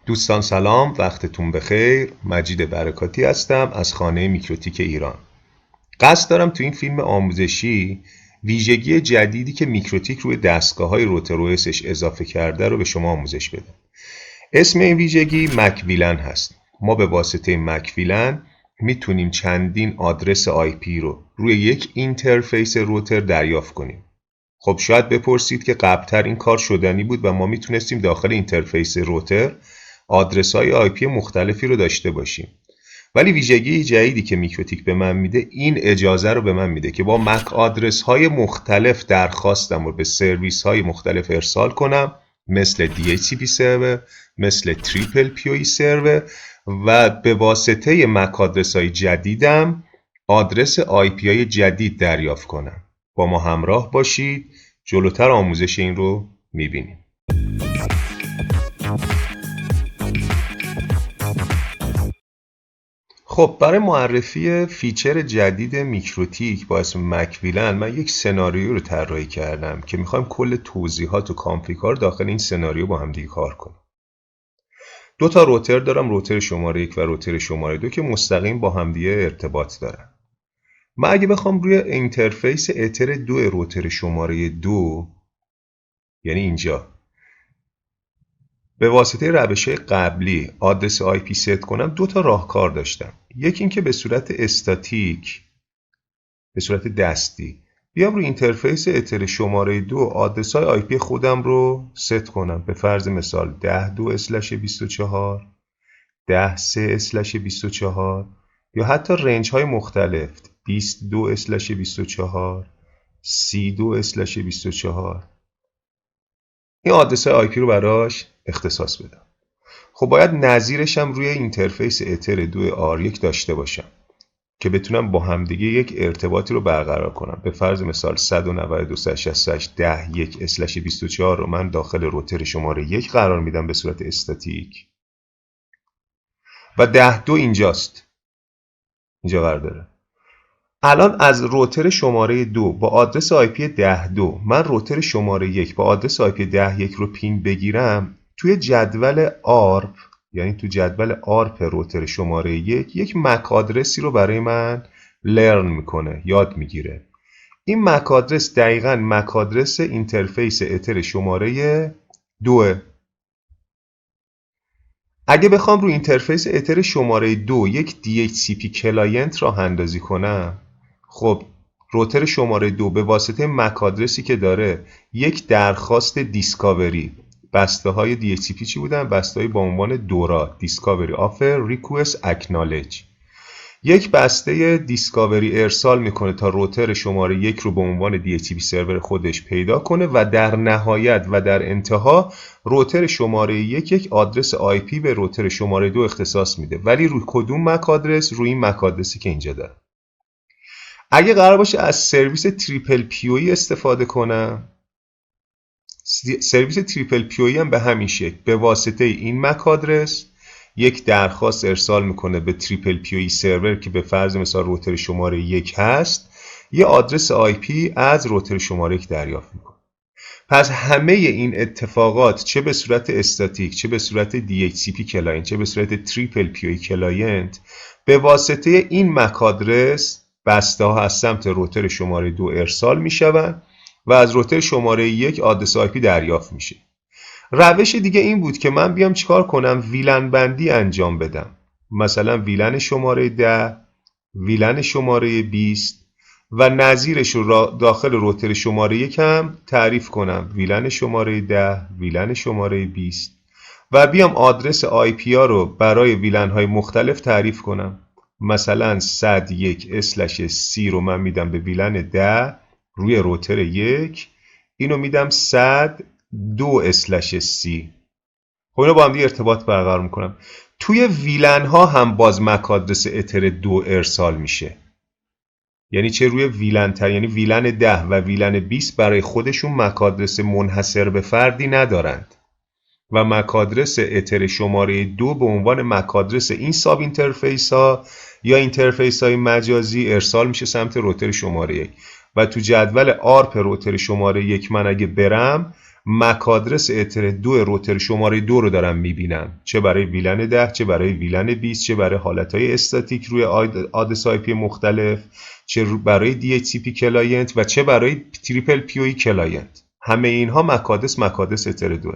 دوستان سلام، وقتتون بخیر. مجید برکاتی هستم از خانه میکروتیک ایران. قصد دارم تو این فیلم آموزشی ویژگی جدیدی که میکروتیک روی دستگاه‌های روتر او اسش اضافه کرده رو به شما آموزش بدم. اسم این ویژگی مکویلن هست. ما به واسطه مکویلن میتونیم چندین آدرس IP رو روی یک اینترفیس روتر دریافت کنیم. خب شاید بپرسید که قبلتر این کار شدنی بود و ما میتونستیم داخل اینترفیس روتر آدرس‌های IP مختلفی رو داشته باشیم. ولی ویژگی جدیدی که میکروتیک به من میده این اجازه رو به من میده که با مک آدرس‌های مختلف درخواستم رو به سرویس‌های مختلف ارسال کنم، مثل DHCP سرور، مثل تریپل PoE سرور، و به واسطه مک آدرس‌های جدیدم آدرس IP های جدید دریافت کنم. با ما همراه باشید، جلوتر آموزش این رو میبینیم. خب برای معرفی فیچر جدید میکروتیک با اسم مکویلن من یک سناریو رو طراحی کردم که میخوایم کل توضیحات و کانفیگار داخل این سناریو با هم دیگه کار کنیم. دو تا روتر دارم، روتر شماره 1 و روتر شماره 2 که مستقیم با هم دیگه ارتباط دارن. من اگه بخوام روی اینترفیس اتر 2 روتر شماره 2، یعنی اینجا، به واسطه روش‌های قبلی آدرس IP ست کنم، دو تا راهکار داشتم. یکی این که به صورت استاتیک، به صورت دستی بیام روی اینترفیس اتر شماره 2 آدرس‌های IP خودم رو ست کنم. به فرض مثال 10.2/24، 10.3/24 یا حتی رنج‌های مختلف 22/24، 32/24. این آدرس‌های IP رو براش اختصاص بدم. خب باید نظیرش هم روی اینترفیس اتر 2 R1 داشته باشم که بتونم با همدیگه یک ارتباطی رو برقرار کنم. به فرض مثال 192.168.10.1/24 رو من داخل روتر شماره 1 قرار میدم به صورت استاتیک و 10.2 اینجاست، اینجا قرار داره. الان از روتر شماره 2 با آدرس IP 10.2 من روتر شماره 1 با آدرس IP 10.1 رو پینگ بگیرم، توی جدول ARP، یعنی تو جدول ARP روتر شماره 1 یک مک آدرسی رو برای من لرن میکنه، یاد میگیره. این مک آدرس دقیقاً مک آدرس اینترفیس اتر شماره 2. اگه بخوام رو اینترفیس اتر شماره 2 یک DHCP کلاینت راه اندازی کنم، خب روتر شماره 2 به واسطه مک آدرسی که داره یک درخواست دیسکاوری، بسته های DHCP چی بودن؟ بسته های با عنوان دورا، دیسکاوری آفر ریکوست اکنالج، یک بسته دیسکاوری ارسال میکنه تا روتر شماره 1 رو به عنوان DHCP سرور خودش پیدا کنه و در نهایت و در انتها روتر شماره 1 یک آدرس IP به روتر شماره 2 اختصاص میده. ولی روی کدوم مک آدرس؟ روی این مک آدرسی که اینجا داره. اگه قرار باشه از سرویس تریپل PoE استفاده کنم، سرویس تریپل PoE هم به همین شکل به واسطه این مک آدرس یک درخواست ارسال میکنه به تریپل PoE سرور که به فرض مثال روتر شماره 1 هست، یه آدرس IP از روتر شماره 1 دریافت میکنه. پس همه این اتفاقات چه به صورت استاتیک، چه به صورت DHCP کلاینت، چه به صورت تریپل PoE کلاینت، به واسطه این مک آدرس بسته ها از سمت روتر شماره 2 ارسال میشوند و از روتر شماره 1 آدرس IP دریافت میشه. روش دیگه این بود که من بیام چیکار کنم؟ ویلن بندی انجام بدم. مثلا ویلن شماره 10، ویلن شماره 20 و نظیرش رو داخل روتر شماره 1 هم تعریف کنم. ویلن شماره 10، ویلن شماره 20 و بیام آدرس IP ها رو برای ویلن های مختلف تعریف کنم. مثلا 101/C رو من میدم به ویلن 10 روی روتر 1، اینو میدم 102/C. خب اینو با هم دیگه ارتباط برقرار میکنم. توی ویلن ها هم باز مک آدرس اتر 2 ارسال میشه. یعنی چه روی ویلن تر، یعنی ویلن 10 و ویلن 20 برای خودشون مک آدرس منحصر به فردی ندارند و مک آدرس اتر شماره 2 به عنوان مک آدرس این ساب اینترفیس ها یا اینترفیس های مجازی ارسال میشه سمت روتر شماره 1 و تو جدول ARP روتر شماره 1 من اگه برم مک آدرس اتر 2 روتر شماره 2 رو دارم میبینم، چه برای ویلن 10، چه برای ویلن 20، چه برای حالتهای استاتیک روی آدرس آی پی مختلف، چه برای DHCP کلاینت و چه برای تریپل PoE کلاینت. همه اینها مک آدرس اتر 2.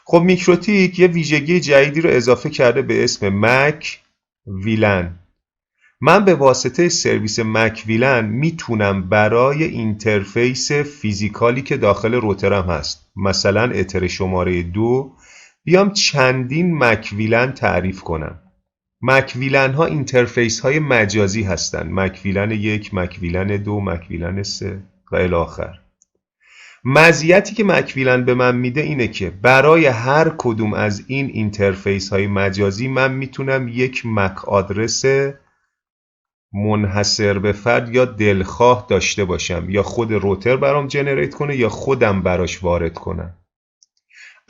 خب میکروتیک یه ویژگی جدیدی رو اضافه کرده به اسم مک ویلن. من به واسطه سرویس مک ویلن میتونم برای اینترفیس فیزیکالی که داخل روترم هست، مثلا اتر شماره 2، بیام چندین مک ویلن تعریف کنم. مک ویلن ها اینترفیس های مجازی هستن، مک ویلن 1، مک ویلن 2، مک ویلن 3 و الی آخر. مزیتی که مک ویلن به من میده اینه که برای هر کدوم از این اینترفیس های مجازی من میتونم یک مک آدرس منحصر به فرد یا دلخواه داشته باشم، یا خود روتر برام جنریت کنه یا خودم براش وارد کنم.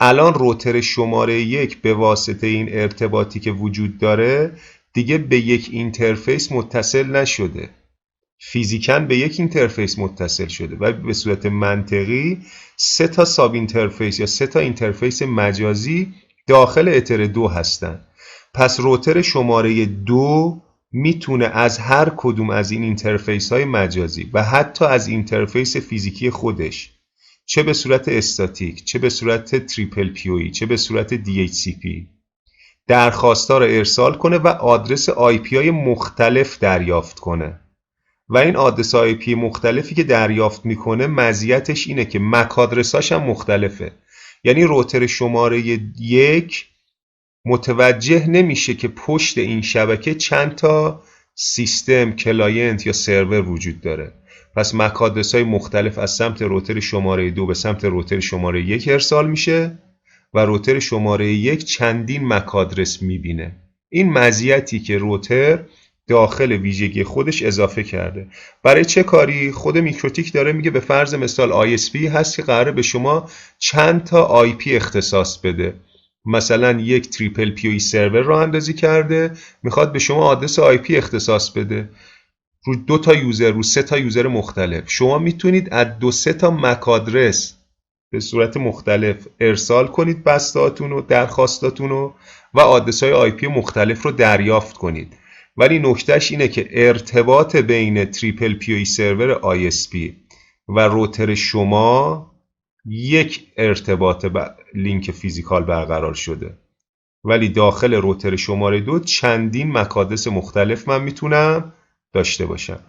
الان روتر شماره 1 به واسطه این ارتباطی که وجود داره دیگه به یک اینترفیس متصل نشده، فیزیکاً به یک اینترفیس متصل شده و به صورت منطقی 3 تا ساب اینترفیس یا 3 تا اینترفیس مجازی داخل اتر 2 هستن. پس روتر شماره 2 میتونه از هر کدوم از این اینترفیس های مجازی و حتی از اینترفیس فیزیکی خودش، چه به صورت استاتیک، چه به صورت تریپل PoE، چه به صورت DHCP، درخواست‌ها رو ارسال کنه و آدرس IP های مختلف دریافت کنه. و این آدرس IP مختلفی که دریافت میکنه مزیتش اینه که مک آدرساش هم مختلفه. یعنی روتر شماره 1 متوجه نمیشه که پشت این شبکه چند تا سیستم، کلاینت یا سرور وجود داره. پس مک آدرس‌های مختلف از سمت روتر شماره 2 به سمت روتر شماره 1 ارسال میشه و روتر شماره 1 چندین مک آدرس میبینه. این مزیتی که روتر داخل ویژگی خودش اضافه کرده. برای چه کاری؟ خود میکروتیک داره میگه به فرض مثال ISP هست که قراره به شما چند تا IP اختصاص بده. مثلا یک تریپل PoE سرور رو اندازی کرده، میخواد به شما آدرس IP اختصاص بده رو 2 تا یوزر، رو 3 تا یوزر مختلف. شما میتونید از 2-3 تا مک آدرس به صورت مختلف ارسال کنید بسته‌هاتون و درخواستاتون رو و آدرس‌های IP مختلف رو دریافت کنید. ولی نکتهش اینه که ارتباط بین تریپل PoE سرور ISP و روتر شما یک ارتباط لینک فیزیکال برقرار شده، ولی داخل روتر شماره 2 چندین مک آدرس مختلف من میتونم داشته باشم.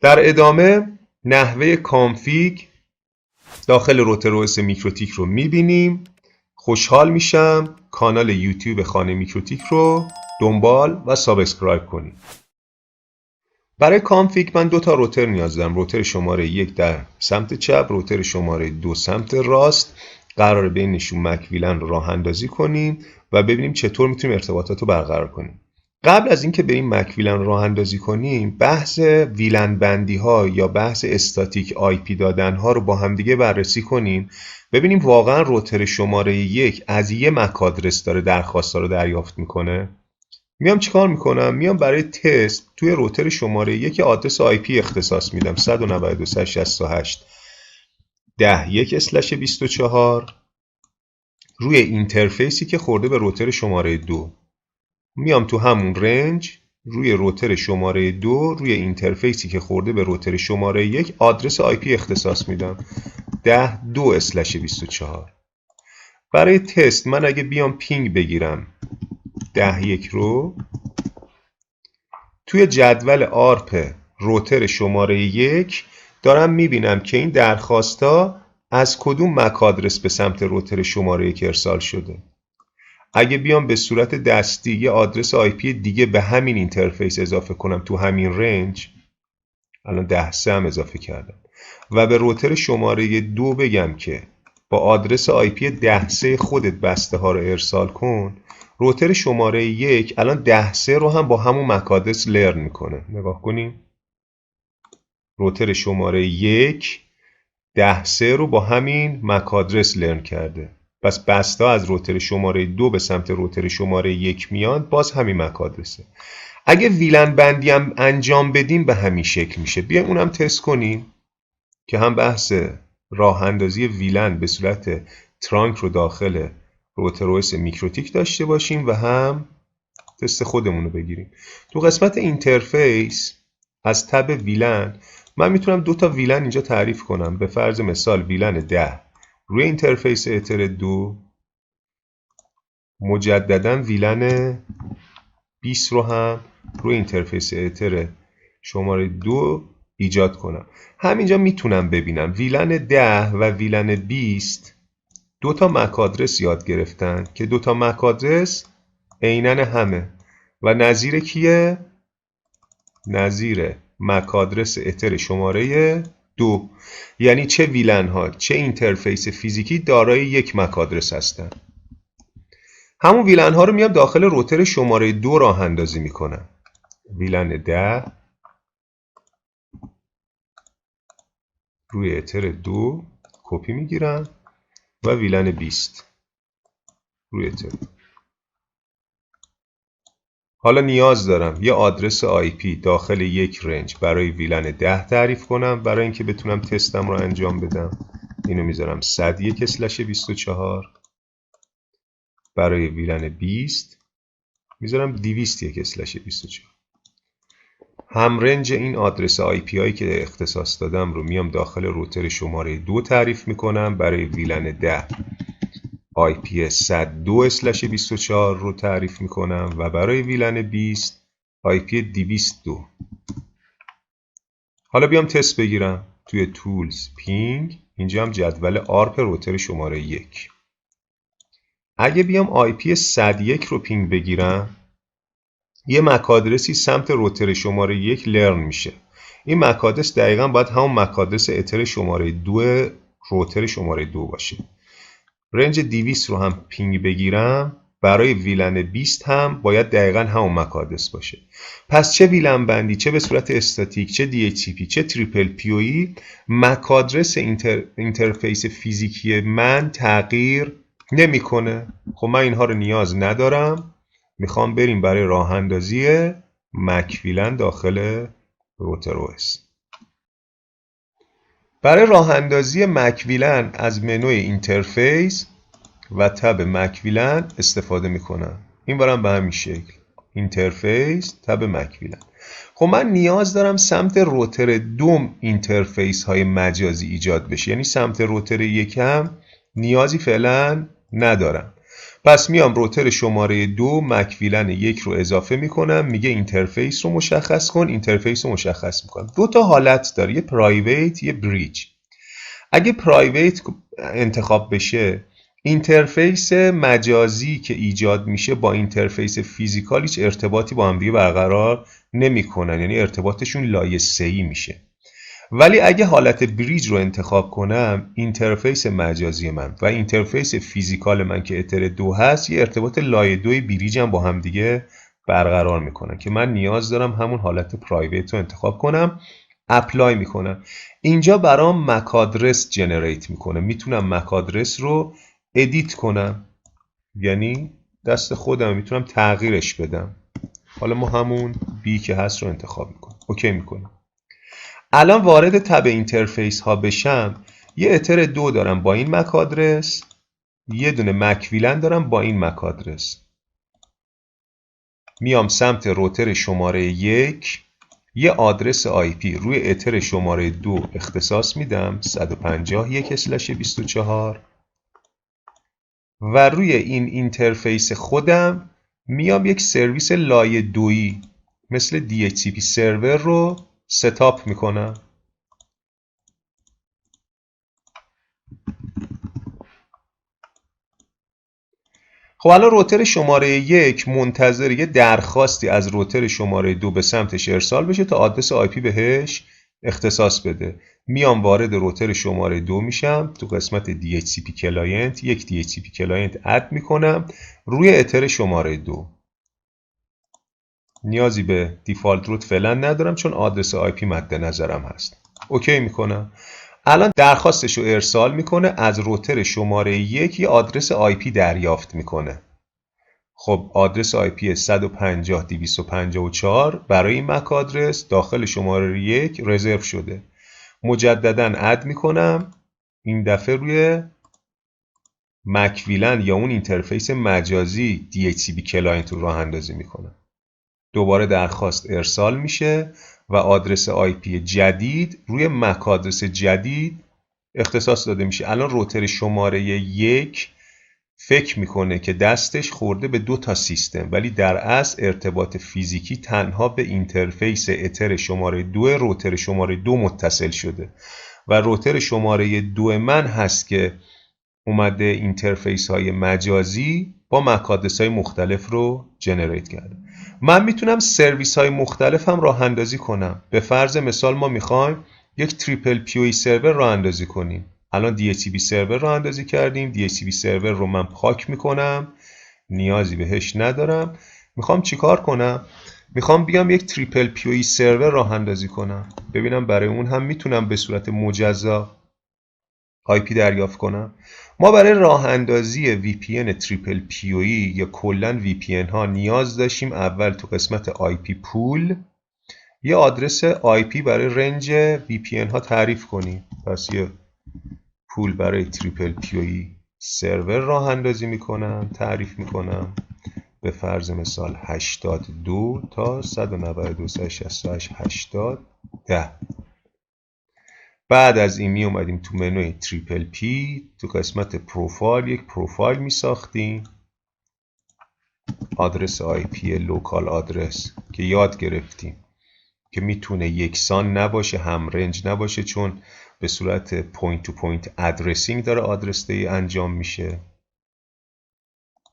در ادامه نحوه کانفیگ داخل روتر OS میکروتیک رو میبینیم. خوشحال میشم کانال یوتیوب خانه میکروتیک رو دنبال و سابسکرایب کنید. برای کانفیگ من 2 تا روتر نیاز دارم. روتر شماره 1 در سمت چپ، روتر شماره 2 سمت راست. قراره بینشون مک ویلن رو راه اندازی کنیم و ببینیم چطور میتونیم ارتباطات رو برقرار کنیم. قبل از اینکه بریم مک ویلن راه اندازی کنیم، بحث ویلن بندی ها یا بحث استاتیک IP دادن ها رو با همدیگه بررسی کنیم، ببینیم واقعا روتر شماره 1 از یه مک آدرس داره درخواست رو دریافت میکنه. میام چیکار میکنم؟ میام برای تست توی روتر شماره 1 آدرس IP اختصاص میدم 192.168.10.1/24 روی اینترفیسی که خورده به روتر شماره 2. میام تو همون رنج روی روتر شماره 2 روی اینترفیسی که خورده به روتر شماره 1 آدرس IP اختصاص میدم 10.2/24. برای تست من اگه بیام پینگ بگیرم 10.1 رو توی جدول آرپ روتر شماره 1 دارم میبینم که این درخواستا از کدوم مک آدرس به سمت روتر شماره 1 ارسال شده. اگه بیام به صورت دستی یه آدرس IP دیگه به همین اینترفیس اضافه کنم تو همین رنج، الان 10.3 هم اضافه کردم و به روتر شماره 2 بگم که با آدرس IP 10.3 خودت بسته ها رو ارسال کن، روتر شماره 1 الان 10.3 رو هم با همون مک آدرس لرن میکنه. نگاه کنیم، روتر شماره 1 10.3 رو با همین مک آدرس لرن کرده. پس بسته از روتر شماره 2 به سمت روتر شماره 1 میاد، باز همین مک آدرسه. اگه ویلن بندی هم انجام بدیم به همین شکل میشه. بیایم اونم تست کنیم که هم بحث راه اندازی ویلن به صورت ترانک رو داخل روتر OS میکروتیک داشته باشیم و هم تست خودمون رو بگیریم. تو قسمت اینترفیس از تب ویلن من میتونم 2 تا ویلن اینجا تعریف کنم. به فرض مثال ویلن 10 روی اینترفیس اتر 2، مجددا ویلن 20 رو هم روی اینترفیس اتر شماره 2 ایجاد کنم. همینجا میتونم ببینم ویلن 10 و ویلن 20 2 تا مک آدرس یاد گرفتن که 2 تا مک آدرس عیناً همه و نظیر کیه؟ نظیر مک آدرس اتر شماره 2. یعنی چه ویلن ها چه اینترفیس فیزیکی دارای یک مک آدرس هستن. همون ویلن ها رو میام داخل روتر شماره 2 راه اندازی میکنم. ویلن 10 روی اتر 2 کپی میگیرم و ویلن 20 روی اتر. حالا نیاز دارم یه آدرس IP داخل یک رنج برای ویلن 10 تعریف کنم. برای اینکه بتونم تستم رو انجام بدم اینو میذارم 101/24. برای ویلن 20 میذارم 201/24. هم رنج این آدرس IP هایی که اختصاص دادم رو میام داخل روتر شماره 2 تعریف میکنم. برای ویلن 10 IP 102/24 رو تعریف میکنم و برای ویلن 20 IP 202. حالا بیام تست بگیرم توی تولز پینگ. اینجا هم جدول آرپ روتر شماره 1. اگه بیام IP 101 رو پینگ بگیرم یه مک آدرسی سمت روتر شماره 1 لرن میشه. این مک آدرس دقیقاً باید همون مک آدرس اتر شماره 2 روتر شماره 2 باشه. رنج 200 رو هم پینگ بگیرم برای ویلن 20 هم باید دقیقاً همون مک آدرس باشه. پس چه ویلن بندی، چه به صورت استاتیک، چه DHCP، چه تریپل PoE، مک آدرس اینترفیس فیزیکی من تغییر نمیکنه. خب من اینها رو نیاز ندارم. میخوام بریم برای راه اندازی مک ویلن داخل روتر OS. برای راه اندازی مک ویلن از منوی اینترفیس و تب مک ویلن استفاده میکنم. این برام به همین شکل اینترفیس تب مک ویلن. خب من نیاز دارم سمت روتر 2 اینترفیس های مجازی ایجاد بشه. یعنی سمت روتر 1 هم نیازی فعلا ندارم. پس میام روتر شماره 2 مک ویلن 1 رو اضافه میکنم. میگه اینترفیس رو مشخص کن. اینترفیس رو مشخص میکنم. 2 تا حالت داره، یه پرایویت یه بریج. اگه پرایویت انتخاب بشه اینترفیس مجازی که ایجاد میشه با اینترفیس فیزیکال هیچ ارتباطی با هم دیگه برقرار نمیکنن. یعنی ارتباطشون لایه‌سه‌ای میشه. ولی اگه حالت بریج رو انتخاب کنم اینترفیس مجازی من و اینترفیس فیزیکال من که اتر 2 هست یه ارتباط لایه 2 بریج هم با هم دیگه برقرار میکنن که من نیاز دارم همون حالت پرایویت رو انتخاب کنم. اپلای میکنم. اینجا برام مک آدرس جنریت میکنه. میتونم مک آدرس رو ادیت کنم. یعنی دست خودم میتونم تغییرش بدم. حالا ما همون بی که هست رو انتخاب میکنم. اوکی میکنم. الان وارد تب اینترفیس ها بشم یه اتر 2 دارم با این مک آدرس، یه دونه مک ویلن دارم با این مک آدرس. میام سمت روتر شماره 1 یه آدرس IP روی اتر شماره 2 اختصاص میدم 151/24 و روی این اینترفیس خودم میام یک سرویس لایه 2 مثل DHCP سرور رو ستاپ میکنم. خب الان روتر شماره 1 منتظر یه درخواستی از روتر شماره 2 به سمتش ارسال بشه تا آدرس IP بهش اختصاص بده. میام وارد روتر شماره 2 میشم. تو قسمت DHCP کلاینت یک DHCP کلاینت اد میکنم روی اتر شماره 2. نیازی به دیفالت روت فعلا ندارم چون آدرس IP مد نظرم هست. اوکی میکنم. الان درخواستش رو ارسال میکنه. از روتر شماره 1 یه آدرس IP دریافت میکنه. خب آدرس IP 150/254 برای این مک آدرس داخل شماره 1 رزرو شده. مجددا اد میکنم این دفعه روی مک ویلن یا اون اینترفیس مجازی DHCP کلاینت رو راه اندازی میکنم. دوباره درخواست ارسال میشه و آدرس IP جدید روی مک آدرس جدید اختصاص داده میشه. الان روتر شماره 1 فکر میکنه که دستش خورده به 2 تا سیستم، ولی در اصل ارتباط فیزیکی تنها به اینترفیس اتر شماره 2 روتر شماره 2 متصل شده و روتر شماره 2 من هست که اومده اینترفیس های مجازی با مک آدرس های مختلف رو جنریت کرده. من میتونم سرویس های مختلف هم راه اندازی کنم. به فرض مثال ما میخوایم یک تریپل پیوی سرور راه اندازی کنیم. الان DHCP سرور راه اندازی کردیم. DHCP سرور رو من پاک میکنم، نیازی بهش ندارم. میخوام چیکار کنم؟ میخوام بیام یک تریپل پیوی سرور راه اندازی کنم. ببینم برای اون هم میتونم به صورت مجزا IP دریافت کنم. ما برای راه اندازی VPN تریپل پیوی یا کلا VPN ها نیاز داشتیم اول تو قسمت IP پول یه آدرس IP برای رنج VPN ها تعریف کنیم. پس یه پول برای تریپل پیوی سرور راه اندازی میکنم، تعریف میکنم، به فرض مثال 82 تا 192.168.80.10. بعد از این می اومدیم تو منوی تریپل پی، تو قسمت پروفایل یک پروفایل می ساختیم، آدرس IP لوکال آدرس که یاد گرفتیم که میتونه یکسان نباشه، هم رنج نباشه، چون به صورت پوینت تو پوینت ادرسینگ داره آدرس دی انجام میشه.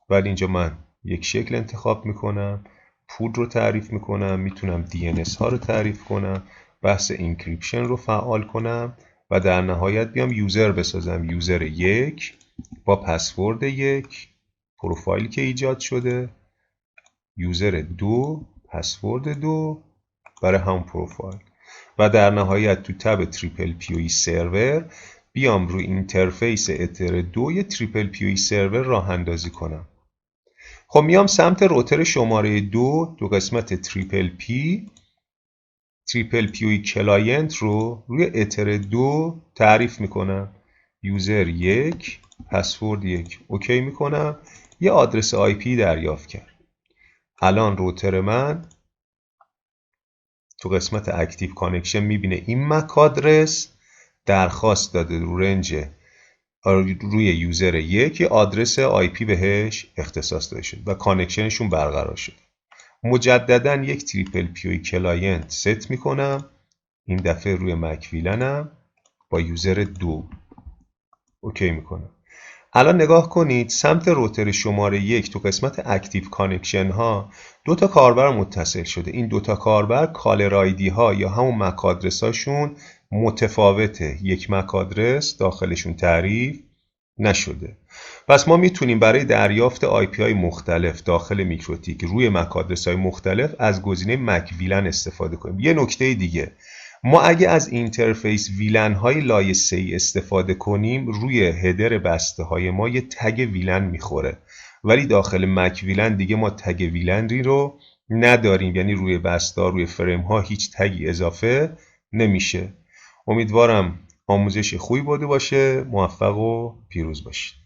ولی اینجا من یک شکل انتخاب میکنم، پول رو تعریف میکنم، میتونم DNS ها رو تعریف کنم، بحث اینکریپشن رو فعال کنم و در نهایت بیام یوزر بسازم. یوزر 1 با پسورد 1، پروفایلی که ایجاد شده، یوزر 2 پسورد 2 برای هم پروفایل و در نهایت تو تب تریپل پیوی سرور بیام روی اینترفیس اتر 2 یه تریپل پیوی سرور راه اندازی کنم. خب میام سمت روتر شماره 2 تو قسمت تریپل پیوی کلاینت رو روی اتر 2 تعریف میکنم. یوزر 1 پسورد 1 اوکی میکنم، یه آدرس IP دریافت کرد. الان روتر من تو قسمت اکتیو کانکشن میبینه این مک آدرس درخواست داده رو رنج روی یوزر 1 یه آدرس IP بهش اختصاص داده شد و کانکشنشون برقرار شد. مجددا یک تریپل پیوی کلاینت ست میکنم، این دفعه روی مک ویلنم با یوزر 2 اوکی میکنم. الان نگاه کنید سمت روتر شماره 1 تو قسمت اکتیو کانکشن ها 2 تا کاربر متصل شده. این 2 تا کاربر کالر آیدی ها یا همون مک آدرس هاشون متفاوته، یک مک آدرس داخلشون تعریف نشده. پس ما میتونیم برای دریافت IP های مختلف داخل میکروتیک روی مک آدرس های مختلف از گزینه مک ویلن استفاده کنیم. یه نکته دیگه، ما اگه از اینترفیس ویلن های لایه 3 استفاده کنیم روی هدر بسته های ما یه تگ ویلن میخوره، ولی داخل مک ویلن دیگه ما تگ ویلنی رو نداریم، یعنی روی بسته روی فریم ها هیچ تگی اضافه نمیشه. امیدوارم آموزش خوبی بوده باشه. موفق و پیروز باشید.